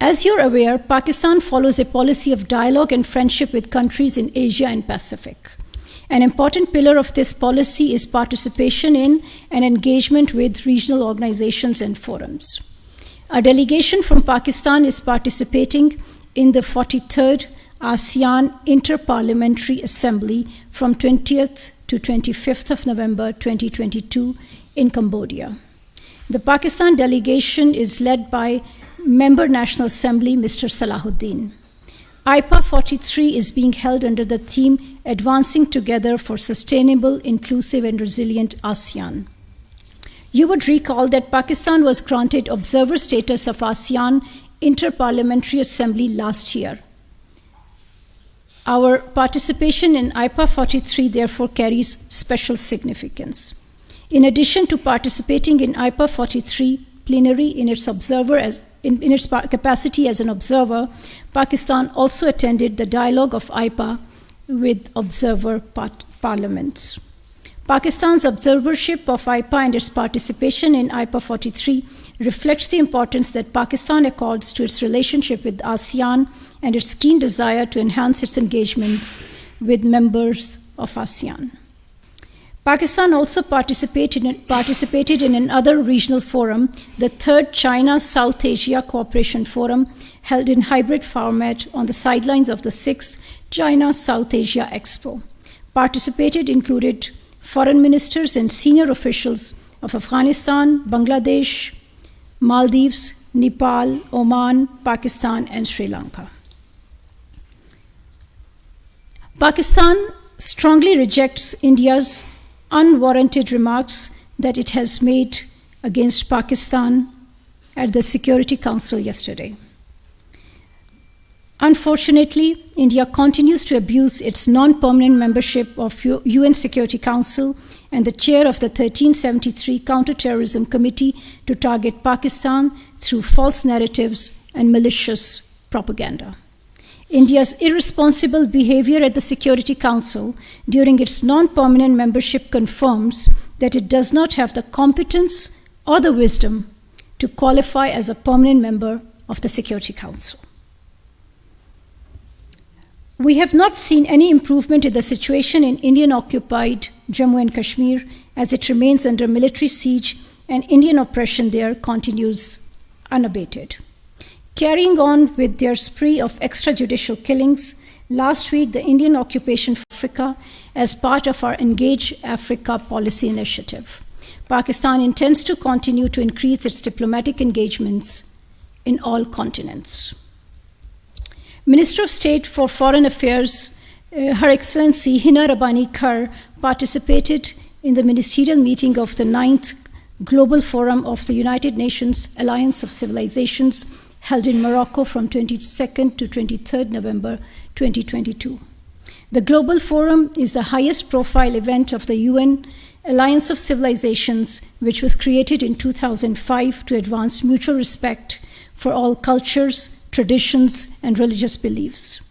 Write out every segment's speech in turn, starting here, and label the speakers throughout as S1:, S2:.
S1: As you're aware, Pakistan follows a policy of dialogue and friendship with countries in Asia and Pacific. An important pillar of this policy is participation in and engagement with regional organizations and forums. A delegation from Pakistan is participating in the 43rd ASEAN Inter-Parliamentary Assembly from 20th to 25th of November 2022 in Cambodia. The Pakistan delegation is led by Member National Assembly Mr. Salahuddin. IPA 43 is being held under the theme Advancing Together for Sustainable, Inclusive and Resilient ASEAN. You would recall that Pakistan was granted observer status of ASEAN Inter-Parliamentary Assembly last year. Our participation in IPA 43 therefore carries special significance. In addition to participating in IPA 43 plenary in its capacity as an observer, Pakistan also attended the dialogue of IPA with observer parliaments. Pakistan's observership of IPA and its participation in IPA 43 reflects the importance that Pakistan accords to its relationship with ASEAN and its keen desire to enhance its engagements with members of ASEAN. Pakistan also participated in another regional forum, the third China-South Asia Cooperation Forum, held in hybrid format on the sidelines of the 6th China-South Asia Expo. Participated included foreign ministers and senior officials of Afghanistan, Bangladesh, Maldives, Nepal, Oman, Pakistan, and Sri Lanka. Pakistan strongly rejects India's unwarranted remarks that it has made against Pakistan at the Security Council yesterday. Unfortunately, India continues to abuse its non-permanent membership of UN Security Council and the chair of the 1373 Counter-Terrorism Committee to target Pakistan through false narratives and malicious propaganda. India's irresponsible behavior at the Security Council during its non-permanent membership confirms that it does not have the competence or the wisdom to qualify as a permanent member of the Security Council. We have not seen any improvement in the situation in Indian-occupied Jammu and Kashmir as it remains under military siege and Indian oppression there continues unabated. Carrying on with their spree of extrajudicial killings, last week the Indian occupation of Africa as part of our Engage Africa policy initiative. Pakistan intends to continue to increase its diplomatic engagements in all continents. Minister of State for Foreign Affairs, Her Excellency Hina Rabbani Khar, participated in the ministerial meeting of the 9th Global Forum of the United Nations Alliance of Civilizations held in Morocco from 22nd to 23rd November 2022. The Global Forum is the highest profile event of the UN Alliance of Civilizations, which was created in 2005 to advance mutual respect for all cultures, traditions, and religious beliefs.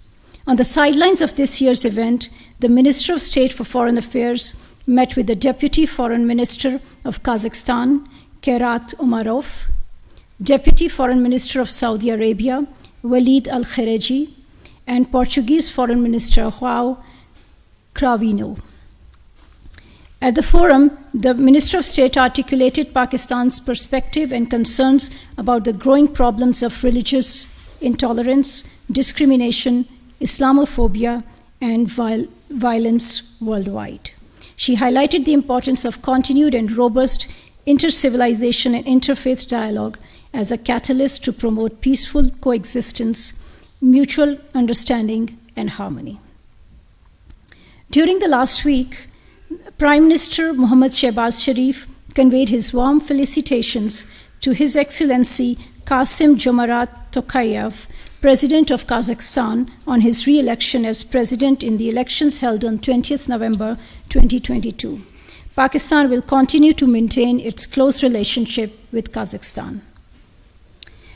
S1: On the sidelines of this year's event, the Minister of State for Foreign Affairs met with the Deputy Foreign Minister of Kazakhstan, Kairat Umarov, Deputy Foreign Minister of Saudi Arabia, Walid Al-Khareji, and Portuguese Foreign Minister João Cravino. At the forum, the Minister of State articulated Pakistan's perspective and concerns about the growing problems of religious intolerance, discrimination, Islamophobia, and violence worldwide. She highlighted the importance of continued and robust inter-civilization and interfaith dialogue as a catalyst to promote peaceful coexistence, mutual understanding, and harmony. During the last week, Prime Minister Mohammad Shehbaz Sharif conveyed his warm felicitations to His Excellency Kasim Jomart Tokayev, President of Kazakhstan, on his re-election as President in the elections held on 20th November 2022. Pakistan will continue to maintain its close relationship with Kazakhstan.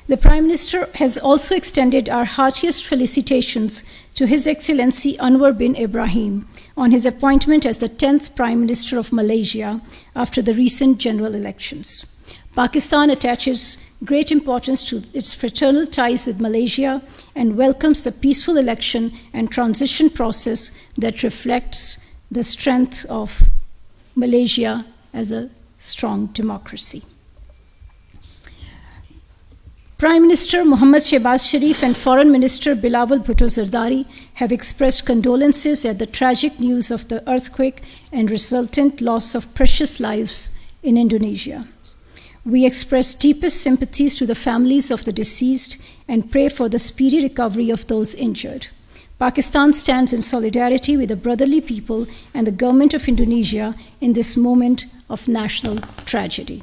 S1: The Prime Minister has also extended our heartiest felicitations to His Excellency Anwar bin Ibrahim on his appointment as the 10th Prime Minister of Malaysia after the recent general elections. Pakistan attaches great importance to its fraternal ties with Malaysia and welcomes the peaceful election and transition process that reflects the strength of Malaysia as a strong democracy. Prime Minister Muhammad Shehbaz Sharif and Foreign Minister Bilawal Bhutto Zardari have expressed condolences at the tragic news of the earthquake and resultant loss of precious lives in Indonesia. We express deepest sympathies to the families of the deceased and pray for the speedy recovery of those injured. Pakistan stands in solidarity with the brotherly people and the government of Indonesia in this moment of national tragedy.